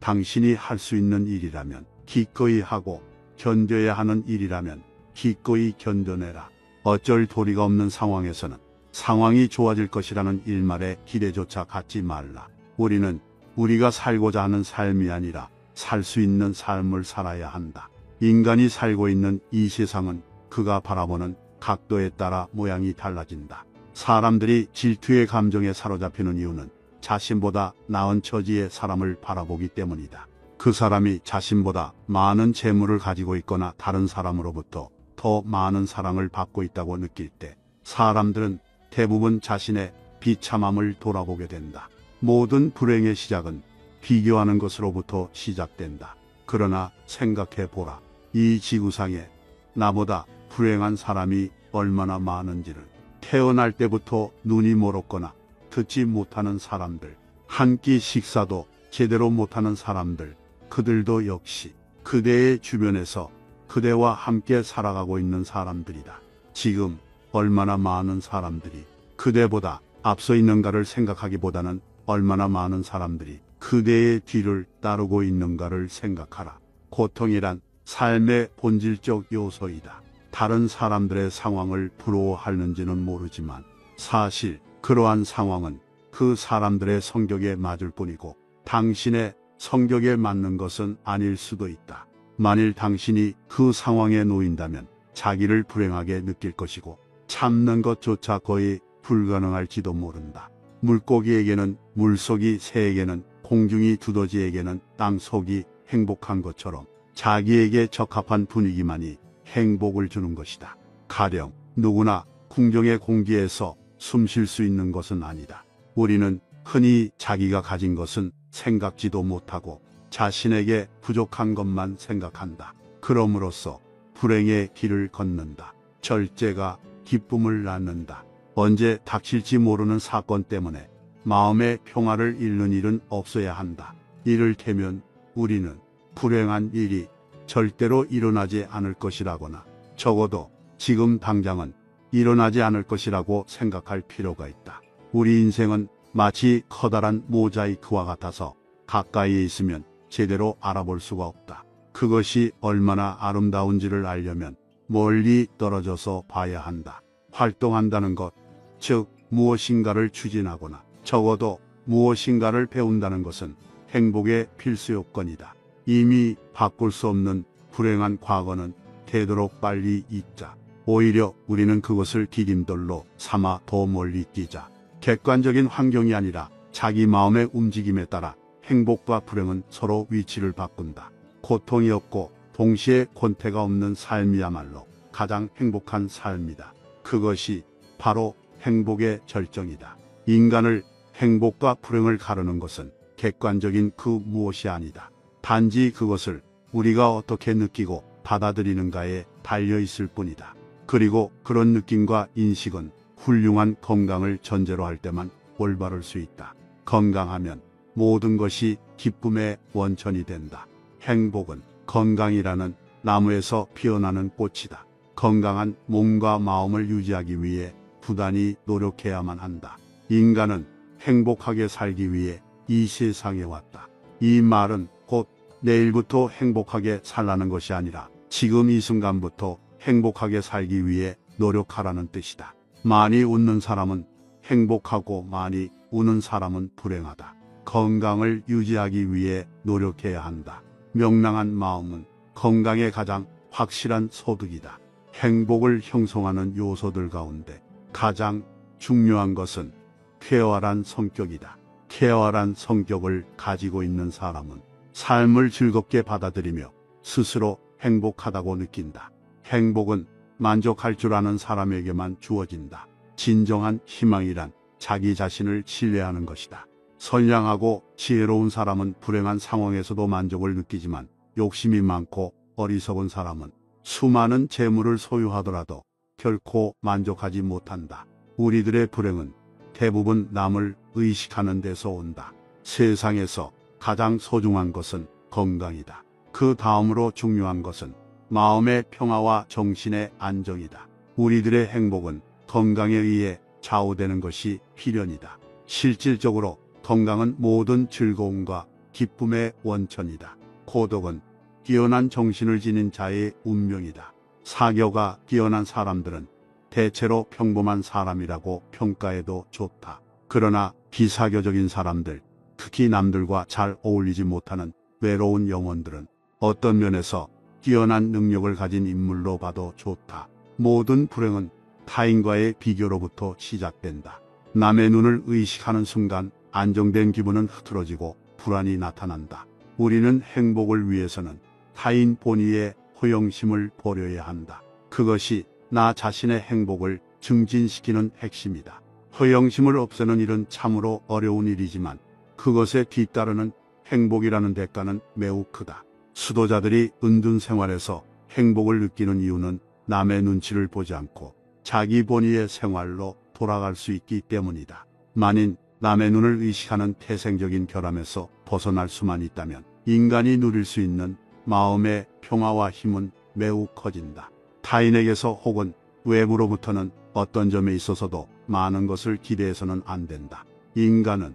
당신이 할 수 있는 일이라면 기꺼이 하고 견뎌야 하는 일이라면 기꺼이 견뎌내라. 어쩔 도리가 없는 상황에서는 상황이 좋아질 것이라는 일말의 기대조차 갖지 말라. 우리는 우리가 살고자 하는 삶이 아니라 살 수 있는 삶을 살아야 한다. 인간이 살고 있는 이 세상은 그가 바라보는 각도에 따라 모양이 달라진다. 사람들이 질투의 감정에 사로잡히는 이유는 자신보다 나은 처지의 사람을 바라보기 때문이다. 그 사람이 자신보다 많은 재물을 가지고 있거나 다른 사람으로부터 더 많은 사랑을 받고 있다고 느낄 때 사람들은 대부분 자신의 비참함을 돌아보게 된다. 모든 불행의 시작은 비교하는 것으로부터 시작된다. 그러나 생각해 보라. 이 지구상에 나보다 불행한 사람이 얼마나 많은지를. 태어날 때부터 눈이 멀었거나 듣지 못하는 사람들, 한 끼 식사도 제대로 못하는 사람들, 그들도 역시 그대의 주변에서 그대와 함께 살아가고 있는 사람들이다. 지금 얼마나 많은 사람들이 그대보다 앞서 있는가를 생각하기보다는 얼마나 많은 사람들이 그대의 뒤를 따르고 있는가를 생각하라. 고통이란 삶의 본질적 요소이다. 다른 사람들의 상황을 부러워하는지는 모르지만 사실 그러한 상황은 그 사람들의 성격에 맞을 뿐이고 당신의 성격에 맞는 것은 아닐 수도 있다. 만일 당신이 그 상황에 놓인다면 자기를 불행하게 느낄 것이고 참는 것조차 거의 불가능할지도 모른다. 물고기에게는 물속이, 새에게는 공중이, 두더지에게는 땅속이 행복한 것처럼 자기에게 적합한 분위기만이 행복을 주는 것이다. 가령 누구나 궁정의 공기에서 숨 쉴 수 있는 것은 아니다. 우리는 흔히 자기가 가진 것은 생각지도 못하고 자신에게 부족한 것만 생각한다. 그럼으로써 불행의 길을 걷는다. 절제가 기쁨을 낳는다. 언제 닥칠지 모르는 사건 때문에 마음의 평화를 잃는 일은 없어야 한다. 이를테면 우리는 불행한 일이 절대로 일어나지 않을 것이라거나 적어도 지금 당장은 일어나지 않을 것이라고 생각할 필요가 있다. 우리 인생은 마치 커다란 모자이크와 같아서 가까이에 있으면 제대로 알아볼 수가 없다. 그것이 얼마나 아름다운지를 알려면 멀리 떨어져서 봐야 한다. 활동한다는 것, 즉 무엇인가를 추진하거나 적어도 무엇인가를 배운다는 것은 행복의 필수 요건이다. 이미 바꿀 수 없는 불행한 과거는 되도록 빨리 잊자. 오히려 우리는 그것을 디딤돌로 삼아 더 멀리 뛰자. 객관적인 환경이 아니라 자기 마음의 움직임에 따라 행복과 불행은 서로 위치를 바꾼다. 고통이 없고 동시에 권태가 없는 삶이야말로 가장 행복한 삶이다. 그것이 바로 행복의 절정이다. 인간을 행복과 불행을 가르는 것은 객관적인 그 무엇이 아니다. 단지 그것을 우리가 어떻게 느끼고 받아들이는가에 달려 있을 뿐이다. 그리고 그런 느낌과 인식은 훌륭한 건강을 전제로 할 때만 올바를 수 있다. 건강하면 모든 것이 기쁨의 원천이 된다. 행복은 건강이라는 나무에서 피어나는 꽃이다. 건강한 몸과 마음을 유지하기 위해 부단히 노력해야만 한다. 인간은 행복하게 살기 위해 이 세상에 왔다. 이 말은 곧 내일부터 행복하게 살라는 것이 아니라 지금 이 순간부터 행복하게 살기 위해 노력하라는 뜻이다. 많이 웃는 사람은 행복하고 많이 우는 사람은 불행하다. 건강을 유지하기 위해 노력해야 한다. 명랑한 마음은 건강의 가장 확실한 소득이다. 행복을 형성하는 요소들 가운데 가장 중요한 것은 쾌활한 성격이다. 쾌활한 성격을 가지고 있는 사람은 삶을 즐겁게 받아들이며 스스로 행복하다고 느낀다. 행복은 만족할 줄 아는 사람에게만 주어진다. 진정한 희망이란 자기 자신을 신뢰하는 것이다. 선량하고 지혜로운 사람은 불행한 상황에서도 만족을 느끼지만 욕심이 많고 어리석은 사람은 수많은 재물을 소유하더라도 결코 만족하지 못한다. 우리들의 불행은 대부분 남을 의식하는 데서 온다. 세상에서 가장 소중한 것은 건강이다. 그 다음으로 중요한 것은 마음의 평화와 정신의 안정이다. 우리들의 행복은 건강에 의해 좌우되는 것이 필연이다. 실질적으로 건강은 모든 즐거움과 기쁨의 원천이다. 고독은 뛰어난 정신을 지닌 자의 운명이다. 사교가 뛰어난 사람들은 대체로 평범한 사람이라고 평가해도 좋다. 그러나 비사교적인 사람들, 특히 남들과 잘 어울리지 못하는 외로운 영혼들은 어떤 면에서 뛰어난 능력을 가진 인물로 봐도 좋다. 모든 불행은 타인과의 비교로부터 시작된다. 남의 눈을 의식하는 순간 안정된 기분은 흐트러지고 불안이 나타난다. 우리는 행복을 위해서는 타인 본위의 허영심을 버려야 한다. 그것이 나 자신의 행복을 증진시키는 핵심이다. 허영심을 없애는 일은 참으로 어려운 일이지만 그것에 뒤따르는 행복이라는 대가는 매우 크다. 수도자들이 은둔 생활에서 행복을 느끼는 이유는 남의 눈치를 보지 않고 자기 본위의 생활로 돌아갈 수 있기 때문이다. 만일 남의 눈을 의식하는 태생적인 결함에서 벗어날 수만 있다면 인간이 누릴 수 있는 마음의 평화와 힘은 매우 커진다. 타인에게서 혹은 외부로부터는 어떤 점에 있어서도 많은 것을 기대해서는 안 된다. 인간은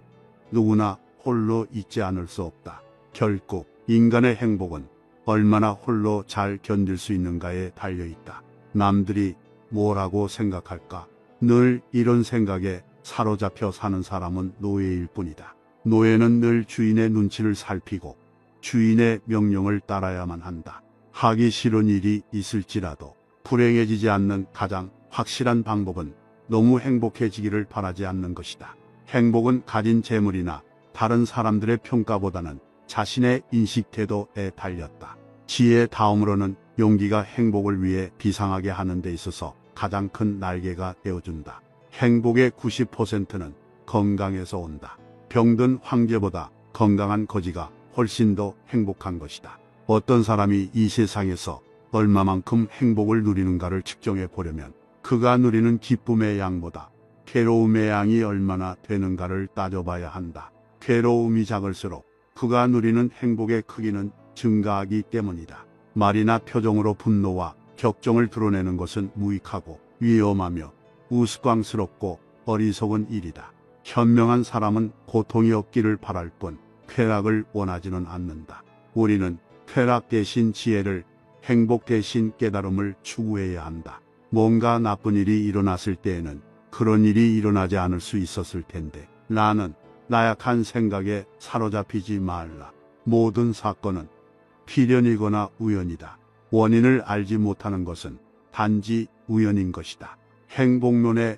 누구나 홀로 있지 않을 수 없다. 결국 인간의 행복은 얼마나 홀로 잘 견딜 수 있는가에 달려있다. 남들이 뭐라고 생각할까? 늘 이런 생각에 사로잡혀 사는 사람은 노예일 뿐이다. 노예는 늘 주인의 눈치를 살피고 주인의 명령을 따라야만 한다. 하기 싫은 일이 있을지라도 불행해지지 않는 가장 확실한 방법은 너무 행복해지기를 바라지 않는 것이다. 행복은 가진 재물이나 다른 사람들의 평가보다는 자신의 인식 태도에 달렸다. 지혜 다음으로는 용기가 행복을 위해 비상하게 하는 데 있어서 가장 큰 날개가 되어준다. 행복의 90%는 건강에서 온다. 병든 황제보다 건강한 거지가 훨씬 더 행복한 것이다. 어떤 사람이 이 세상에서 얼마만큼 행복을 누리는가를 측정해 보려면 그가 누리는 기쁨의 양보다 괴로움의 양이 얼마나 되는가를 따져봐야 한다. 괴로움이 작을수록 그가 누리는 행복의 크기는 증가하기 때문이다. 말이나 표정으로 분노와 격정을 드러내는 것은 무익하고 위험하며 우스꽝스럽고 어리석은 일이다. 현명한 사람은 고통이 없기를 바랄 뿐 쾌락을 원하지는 않는다. 우리는 쾌락 대신 지혜를, 행복 대신 깨달음을 추구해야 한다. 뭔가 나쁜 일이 일어났을 때에는 그런 일이 일어나지 않을 수 있었을 텐데 나는 나약한 생각에 사로잡히지 말라. 모든 사건은 필연이거나 우연이다. 원인을 알지 못하는 것은 단지 우연인 것이다. 행복론에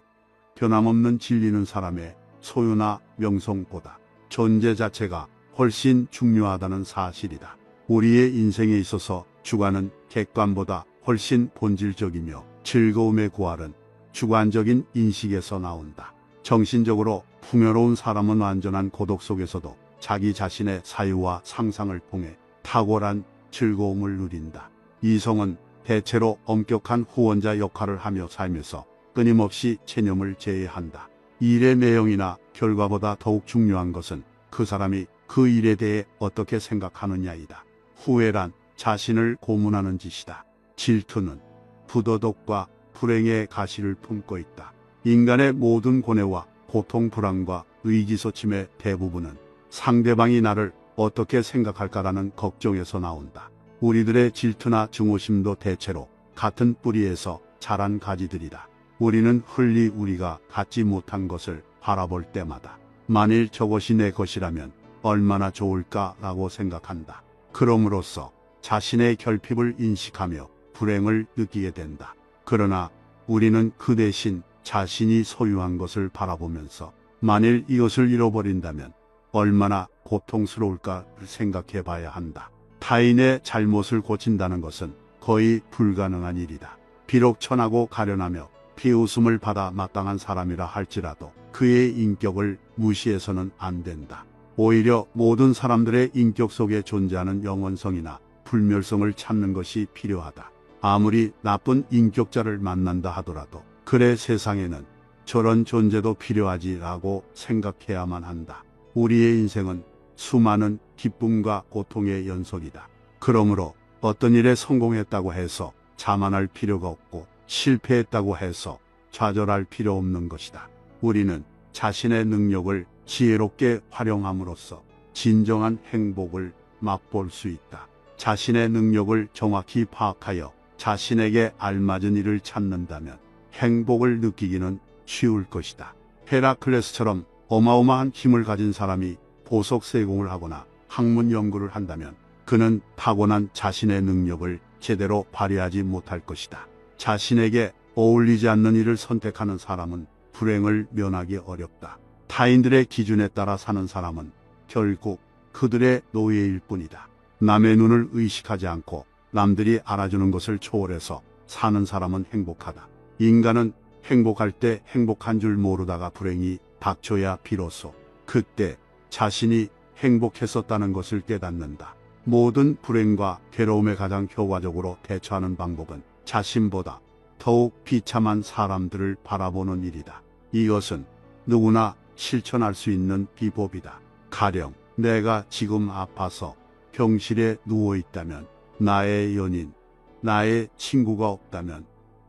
변함없는 진리는 사람의 소유나 명성보다 존재 자체가 훨씬 중요하다는 사실이다. 우리의 인생에 있어서 주관은 객관보다 훨씬 본질적이며 즐거움의 고할은 주관적인 인식에서 나온다. 정신적으로 풍요로운 사람은 완전한 고독 속에서도 자기 자신의 사유와 상상을 통해 탁월한 즐거움을 누린다. 이성은 대체로 엄격한 후원자 역할을 하며 살면서 끊임없이 체념을 제외한다. 일의 내용이나 결과보다 더욱 중요한 것은 그 사람이 그 일에 대해 어떻게 생각하느냐이다. 후회란 자신을 고문하는 짓이다. 질투는 부도덕과 불행의 가시를 품고 있다. 인간의 모든 고뇌와 고통, 불안과 의기소침의 대부분은 상대방이 나를 어떻게 생각할까라는 걱정에서 나온다. 우리들의 질투나 증오심도 대체로 같은 뿌리에서 자란 가지들이다. 우리는 흘리 우리가 갖지 못한 것을 바라볼 때마다 만일 저것이 내 것이라면 얼마나 좋을까라고 생각한다. 그럼으로써 자신의 결핍을 인식하며 불행을 느끼게 된다. 그러나 우리는 그 대신 자신이 소유한 것을 바라보면서 만일 이것을 잃어버린다면 얼마나 고통스러울까를 생각해 봐야 한다. 타인의 잘못을 고친다는 것은 거의 불가능한 일이다. 비록 천하고 가련하며 비웃음을 받아 마땅한 사람이라 할지라도 그의 인격을 무시해서는 안 된다. 오히려 모든 사람들의 인격 속에 존재하는 영원성이나 불멸성을 찾는 것이 필요하다. 아무리 나쁜 인격자를 만난다 하더라도 그래 세상에는 저런 존재도 필요하지라고 생각해야만 한다. 우리의 인생은 수많은 기쁨과 고통의 연속이다. 그러므로 어떤 일에 성공했다고 해서 자만할 필요가 없고 실패했다고 해서 좌절할 필요 없는 것이다. 우리는 자신의 능력을 지혜롭게 활용함으로써 진정한 행복을 맛볼 수 있다. 자신의 능력을 정확히 파악하여 자신에게 알맞은 일을 찾는다면 행복을 느끼기는 쉬울 것이다. 헤라클레스처럼 어마어마한 힘을 가진 사람이 보석 세공을 하거나 학문 연구를 한다면 그는 타고난 자신의 능력을 제대로 발휘하지 못할 것이다. 자신에게 어울리지 않는 일을 선택하는 사람은 불행을 면하기 어렵다. 타인들의 기준에 따라 사는 사람은 결국 그들의 노예일 뿐이다. 남의 눈을 의식하지 않고 남들이 알아주는 것을 초월해서 사는 사람은 행복하다. 인간은 행복할 때 행복한 줄 모르다가 불행이 닥쳐야 비로소 그때 자신이 행복했었다는 것을 깨닫는다. 모든 불행과 괴로움에 가장 효과적으로 대처하는 방법은 자신보다 더욱 비참한 사람들을 바라보는 일이다. 이것은 누구나 실천할 수 있는 비법이다. 가령 내가 지금 아파서 병실에 누워 있다면, 나의 연인, 나의 친구가 없다면,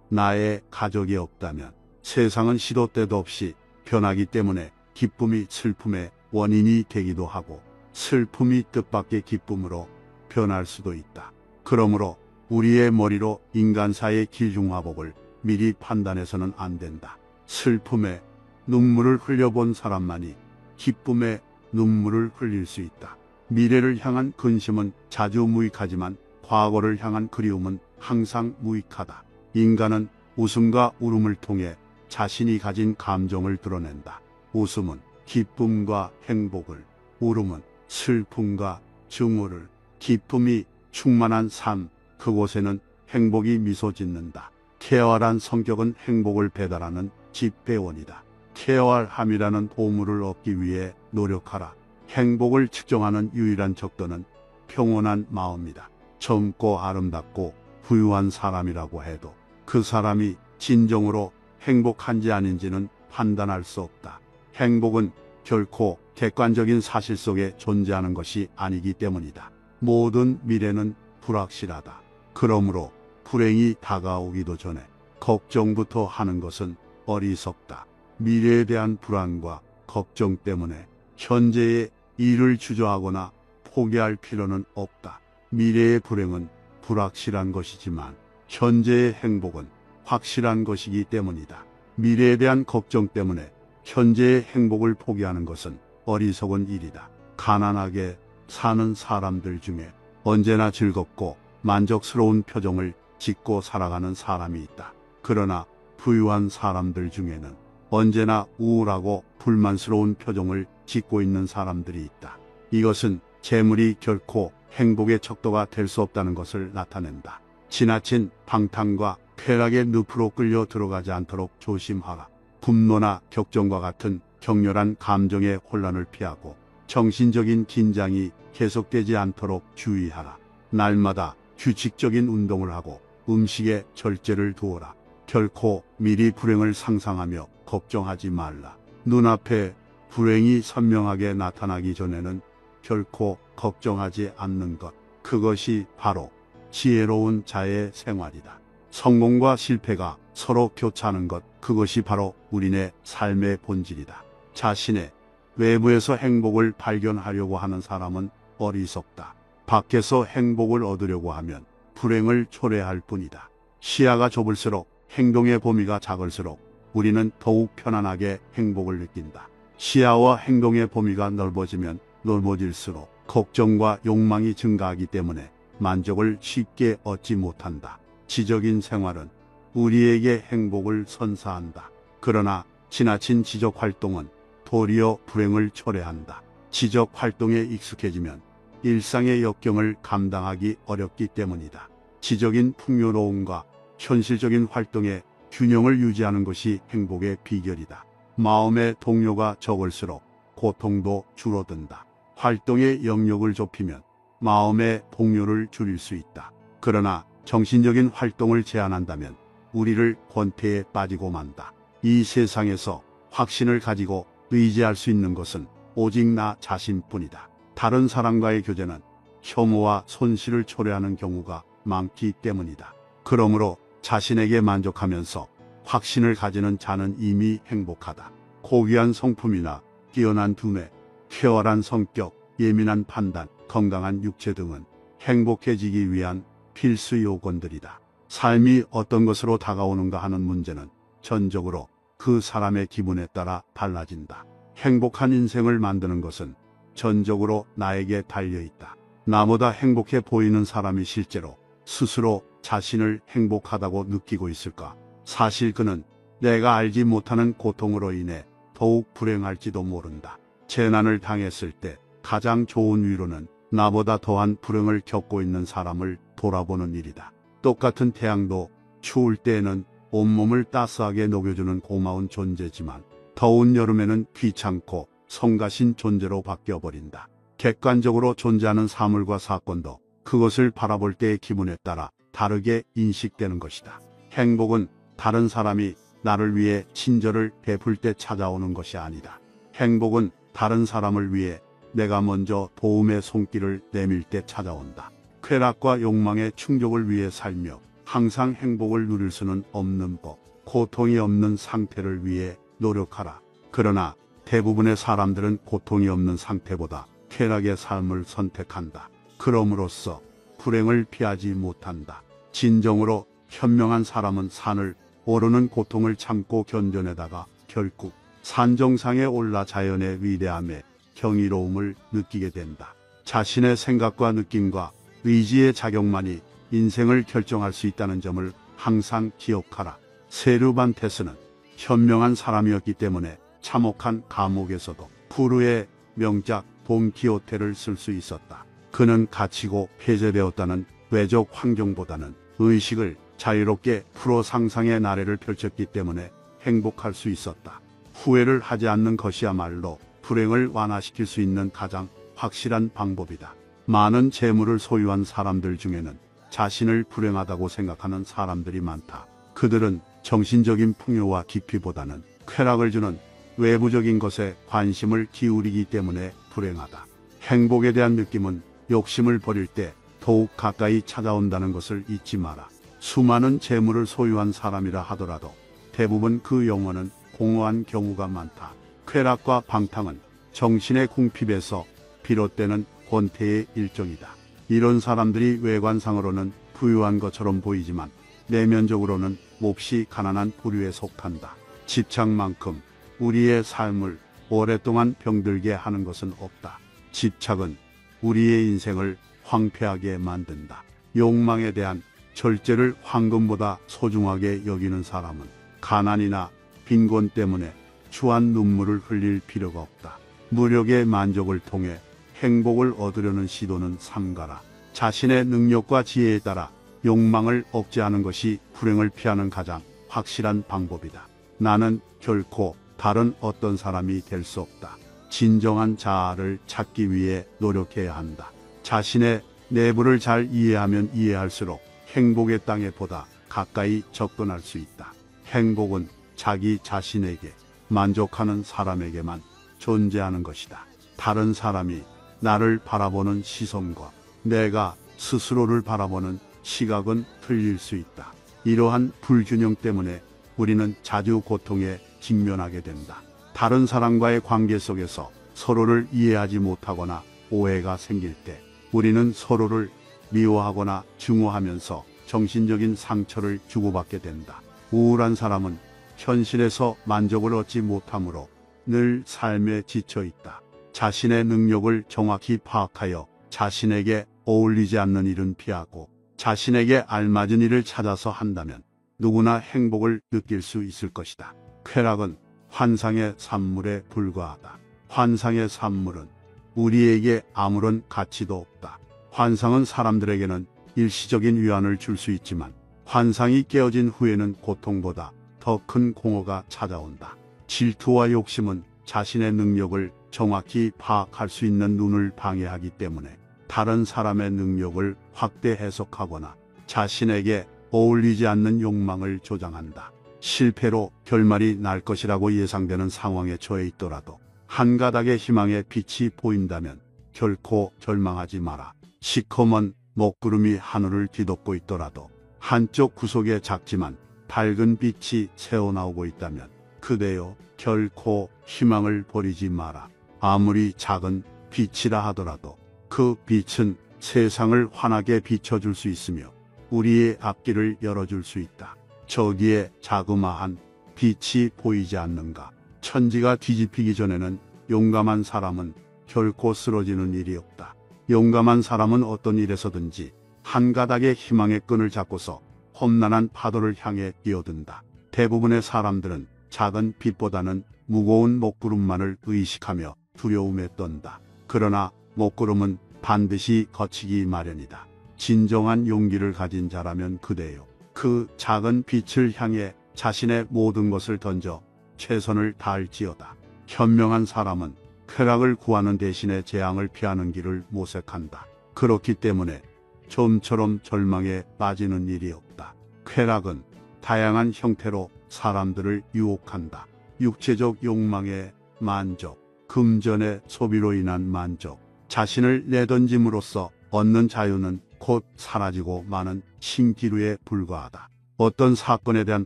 나의 가족이 없다면 세상은 시도 때도 없이 변하기 때문에 기쁨이 슬픔의 원인이 되기도 하고 슬픔이 뜻밖의 기쁨으로 변할 수도 있다. 그러므로 우리의 머리로 인간사의 길중화복을 미리 판단해서는 안 된다. 슬픔에 눈물을 흘려본 사람만이 기쁨에 눈물을 흘릴 수 있다. 미래를 향한 근심은 자주 무익하지만 과거를 향한 그리움은 항상 무익하다. 인간은 웃음과 울음을 통해 자신이 가진 감정을 드러낸다. 웃음은 기쁨과 행복을, 울음은 슬픔과 증오를, 기쁨이 충만한 삶, 그곳에는 행복이 미소 짓는다. 쾌활한 성격은 행복을 배달하는 집배원이다. 쾌활함이라는 보물을 얻기 위해 노력하라. 행복을 측정하는 유일한 척도는 평온한 마음이다. 젊고 아름답고 부유한 사람이라고 해도 그 사람이 진정으로 행복한지 아닌지는 판단할 수 없다. 행복은 결코 객관적인 사실 속에 존재하는 것이 아니기 때문이다. 모든 미래는 불확실하다. 그러므로 불행이 다가오기도 전에 걱정부터 하는 것은 어리석다. 미래에 대한 불안과 걱정 때문에 현재의 일을 주저하거나 포기할 필요는 없다. 미래의 불행은 불확실한 것이지만 현재의 행복은 확실한 것이기 때문이다. 미래에 대한 걱정 때문에 현재의 행복을 포기하는 것은 어리석은 일이다. 가난하게 사는 사람들 중에 언제나 즐겁고 만족스러운 표정을 짓고 살아가는 사람이 있다. 그러나 부유한 사람들 중에는 언제나 우울하고 불만스러운 표정을 짓고 있는 사람들이 있다. 이것은 재물이 결코 행복의 척도가 될 수 없다는 것을 나타낸다. 지나친 방탕과 쾌락의 늪으로 끌려 들어가지 않도록 조심하라. 분노나 격정과 같은 격렬한 감정의 혼란을 피하고 정신적인 긴장이 계속되지 않도록 주의하라. 날마다 규칙적인 운동을 하고 음식에 절제를 두어라. 결코 미리 불행을 상상하며 걱정하지 말라. 눈앞에 불행이 선명하게 나타나기 전에는 결코 걱정하지 않는 것, 그것이 바로 지혜로운 자의 생활이다. 성공과 실패가 서로 교차하는 것, 그것이 바로 우리네 삶의 본질이다. 자신의 외부에서 행복을 발견하려고 하는 사람은 어리석다. 밖에서 행복을 얻으려고 하면 불행을 초래할 뿐이다. 시야가 좁을수록, 행동의 범위가 작을수록 우리는 더욱 편안하게 행복을 느낀다. 시야와 행동의 범위가 넓어지면 넓어질수록 걱정과 욕망이 증가하기 때문에 만족을 쉽게 얻지 못한다. 지적인 생활은 우리에게 행복을 선사한다. 그러나 지나친 지적 활동은 도리어 불행을 초래한다. 지적 활동에 익숙해지면 일상의 역경을 감당하기 어렵기 때문이다. 지적인 풍요로움과 현실적인 활동의 균형을 유지하는 것이 행복의 비결이다. 마음의 동요가 적을수록 고통도 줄어든다. 활동의 영역을 좁히면 마음의 동요를 줄일 수 있다. 그러나 정신적인 활동을 제한한다면 우리를 권태에 빠지고 만다. 이 세상에서 확신을 가지고 의지할 수 있는 것은 오직 나 자신뿐이다. 다른 사람과의 교제는 혐오와 손실을 초래하는 경우가 많기 때문이다. 그러므로 자신에게 만족하면서 확신을 가지는 자는 이미 행복하다. 고귀한 성품이나 뛰어난 두뇌, 쾌활한 성격, 예민한 판단, 건강한 육체 등은 행복해지기 위한 필수 요건들이다. 삶이 어떤 것으로 다가오는가 하는 문제는 전적으로 그 사람의 기분에 따라 달라진다. 행복한 인생을 만드는 것은 전적으로 나에게 달려있다. 나보다 행복해 보이는 사람이 실제로 스스로 자신을 행복하다고 느끼고 있을까? 사실 그는 내가 알지 못하는 고통으로 인해 더욱 불행할지도 모른다. 재난을 당했을 때 가장 좋은 위로는 나보다 더한 불행을 겪고 있는 사람을 돌아보는 일이다. 똑같은 태양도 추울 때에는 온몸을 따스하게 녹여주는 고마운 존재지만 더운 여름에는 귀찮고 성가신 존재로 바뀌어버린다. 객관적으로 존재하는 사물과 사건도 그것을 바라볼 때의 기분에 따라 다르게 인식되는 것이다. 행복은 다른 사람이 나를 위해 친절을 베풀 때 찾아오는 것이 아니다. 행복은 다른 사람을 위해 내가 먼저 도움의 손길을 내밀 때 찾아온다. 쾌락과 욕망의 충족을 위해 살며 항상 행복을 누릴 수는 없는 법, 고통이 없는 상태를 위해 노력하라. 그러나 대부분의 사람들은 고통이 없는 상태보다 쾌락의 삶을 선택한다. 그럼으로써 불행을 피하지 못한다. 진정으로 현명한 사람은 산을 오르는 고통을 참고 견뎌내다가 결국 산 정상에 올라 자연의 위대함에 경이로움을 느끼게 된다. 자신의 생각과 느낌과 의지의 작용만이 인생을 결정할 수 있다는 점을 항상 기억하라. 세르반테스는 현명한 사람이었기 때문에 참혹한 감옥에서도 프루의 명작 돈키호테를 쓸 수 있었다. 그는 갇히고 폐쇄되었다는 외적 환경보다는 의식을 자유롭게 풀어 상상의 나래를 펼쳤기 때문에 행복할 수 있었다. 후회를 하지 않는 것이야말로 불행을 완화시킬 수 있는 가장 확실한 방법이다. 많은 재물을 소유한 사람들 중에는 자신을 불행하다고 생각하는 사람들이 많다. 그들은 정신적인 풍요와 깊이보다는 쾌락을 주는 외부적인 것에 관심을 기울이기 때문에 불행하다. 행복에 대한 느낌은 욕심을 버릴 때 더욱 가까이 찾아온다는 것을 잊지 마라. 수많은 재물을 소유한 사람이라 하더라도 대부분 그 영혼은 공허한 경우가 많다. 쾌락과 방탕은 정신의 궁핍에서 비롯되는 권태의 일종이다. 이런 사람들이 외관상으로는 부유한 것처럼 보이지만 내면적으로는 몹시 가난한 부류에 속한다. 집착만큼 우리의 삶을 오랫동안 병들게 하는 것은 없다. 집착은 우리의 인생을 황폐하게 만든다. 욕망에 대한 절제를 황금보다 소중하게 여기는 사람은 가난이나 빈곤 때문에 추한 눈물을 흘릴 필요가 없다. 무력의 만족을 통해 행복을 얻으려는 시도는 삼가라. 자신의 능력과 지혜에 따라 욕망을 억제하는 것이 불행을 피하는 가장 확실한 방법이다. 나는 결코 다른 어떤 사람이 될 수 없다. 진정한 자아를 찾기 위해 노력해야 한다. 자신의 내부를 잘 이해하면 이해할수록 행복의 땅에 보다 가까이 접근할 수 있다. 행복은 자기 자신에게 만족하는 사람에게만 존재하는 것이다. 다른 사람이 나를 바라보는 시선과 내가 스스로를 바라보는 시각은 틀릴 수 있다. 이러한 불균형 때문에 우리는 자주 고통에 직면하게 된다. 다른 사람과의 관계 속에서 서로를 이해하지 못하거나 오해가 생길 때 우리는 서로를 미워하거나 증오하면서 정신적인 상처를 주고받게 된다. 우울한 사람은 현실에서 만족을 얻지 못하므로 늘 삶에 지쳐 있다. 자신의 능력을 정확히 파악하여 자신에게 어울리지 않는 일은 피하고 자신에게 알맞은 일을 찾아서 한다면 누구나 행복을 느낄 수 있을 것이다. 쾌락은 환상의 산물에 불과하다. 환상의 산물은 우리에게 아무런 가치도 없다. 환상은 사람들에게는 일시적인 위안을 줄 수 있지만 환상이 깨어진 후에는 고통보다 더 큰 공허가 찾아온다. 질투와 욕심은 자신의 능력을 정확히 파악할 수 있는 눈을 방해하기 때문에 다른 사람의 능력을 확대 해석하거나 자신에게 어울리지 않는 욕망을 조장한다. 실패로 결말이 날 것이라고 예상되는 상황에 처해 있더라도 한 가닥의 희망의 빛이 보인다면 결코 절망하지 마라. 시커먼 먹구름이 하늘을 뒤덮고 있더라도 한쪽 구석에 작지만 밝은 빛이 새어나오고 있다면 그대여 결코 희망을 버리지 마라. 아무리 작은 빛이라 하더라도 그 빛은 세상을 환하게 비춰줄 수 있으며 우리의 앞길을 열어줄 수 있다. 저기에 자그마한 빛이 보이지 않는가? 천지가 뒤집히기 전에는 용감한 사람은 결코 쓰러지는 일이 없다. 용감한 사람은 어떤 일에서든지 한 가닥의 희망의 끈을 잡고서 험난한 파도를 향해 뛰어든다. 대부분의 사람들은 작은 빛보다는 무거운 먹구름만을 의식하며 두려움에 떤다. 그러나 먹구름은 반드시 거치기 마련이다. 진정한 용기를 가진 자라면 그대요. 그 작은 빛을 향해 자신의 모든 것을 던져 최선을 다할지어다. 현명한 사람은 쾌락을 구하는 대신에 재앙을 피하는 길을 모색한다. 그렇기 때문에 좀처럼 절망에 빠지는 일이 없다. 쾌락은 다양한 형태로 사람들을 유혹한다. 육체적 욕망의 만족, 금전의 소비로 인한 만족, 자신을 내던짐으로써 얻는 자유는 곧 사라지고 마는 신기루에 불과하다. 어떤 사건에 대한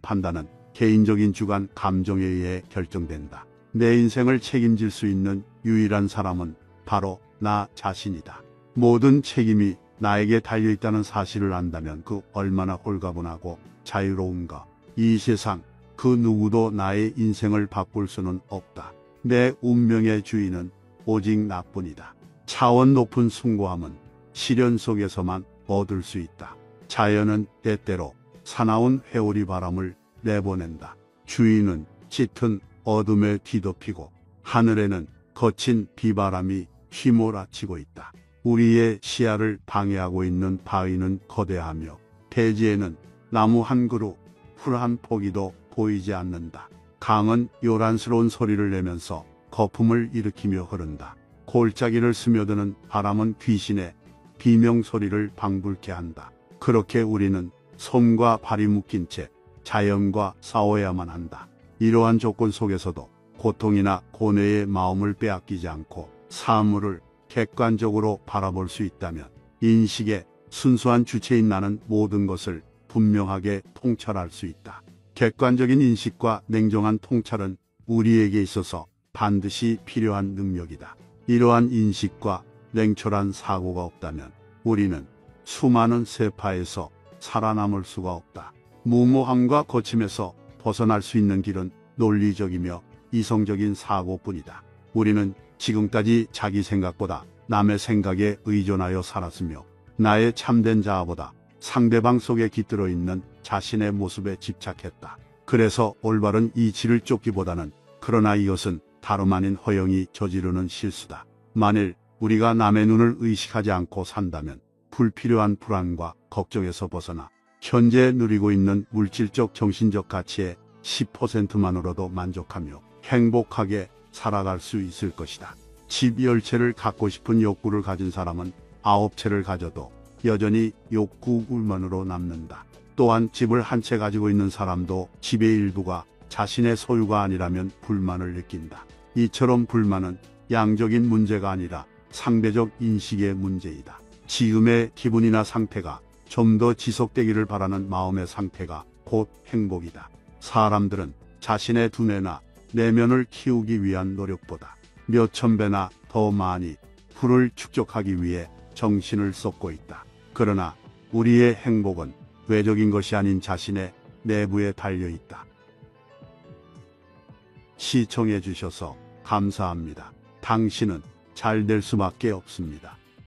판단은 개인적인 주관 감정에 의해 결정된다. 내 인생을 책임질 수 있는 유일한 사람은 바로 나 자신이다. 모든 책임이 나에게 달려있다는 사실을 안다면 그 얼마나 홀가분하고 자유로운가. 이 세상 그 누구도 나의 인생을 바꿀 수는 없다. 내 운명의 주인은 오직 나뿐이다. 차원 높은 숭고함은 시련 속에서만 얻을 수 있다. 자연은 때때로 사나운 회오리 바람을 내보낸다. 주인은 짙은 어둠에 뒤덮이고 하늘에는 거친 비바람이 휘몰아치고 있다. 우리의 시야를 방해하고 있는 바위는 거대하며 대지에는 나무 한 그루, 풀 한 포기도 보이지 않는다. 강은 요란스러운 소리를 내면서 거품을 일으키며 흐른다. 골짜기를 스며드는 바람은 귀신의 비명소리를 방불케 한다. 그렇게 우리는 손과 발이 묶인 채 자연과 싸워야만 한다. 이러한 조건 속에서도 고통이나 고뇌의 마음을 빼앗기지 않고 사물을 객관적으로 바라볼 수 있다면 인식의 순수한 주체인 나는 모든 것을 분명하게 통찰할 수 있다. 객관적인 인식과 냉정한 통찰은 우리에게 있어서 반드시 필요한 능력이다. 이러한 인식과 냉철한 사고가 없다면 우리는 수많은 세파에서 살아남을 수가 없다. 무모함과 거침에서 벗어날 수 있는 길은 논리적이며 이성적인 사고뿐이다. 우리는 지금까지 자기 생각보다 남의 생각에 의존하여 살았으며 나의 참된 자아보다 상대방 속에 깃들어 있는 자신의 모습에 집착했다. 그래서 올바른 이치를 쫓기보다는 그러나 이것은 다름 아닌 허영이 저지르는 실수다. 만일 우리가 남의 눈을 의식하지 않고 산다면 불필요한 불안과 걱정에서 벗어나 현재 누리고 있는 물질적 정신적 가치의 10%만으로도 만족하며 행복하게 살아갈 수 있을 것이다. 집 10채를 갖고 싶은 욕구를 가진 사람은 9채를 가져도 여전히 욕구 불만으로 남는다. 또한 집을 한 채 가지고 있는 사람도 집의 일부가 자신의 소유가 아니라면 불만을 느낀다. 이처럼 불만은 양적인 문제가 아니라 상대적 인식의 문제이다. 지금의 기분이나 상태가 좀 더 지속되기를 바라는 마음의 상태가 곧 행복이다. 사람들은 자신의 두뇌나 내면을 키우기 위한 노력보다 몇천 배나 더 많이 부를 축적하기 위해 정신을 쏟고 있다. 그러나 우리의 행복은 외적인 것이 아닌 자신의 내부에 달려 있다. 시청해 주셔서 감사합니다. 당신은 잘 될 수밖에 없습니다.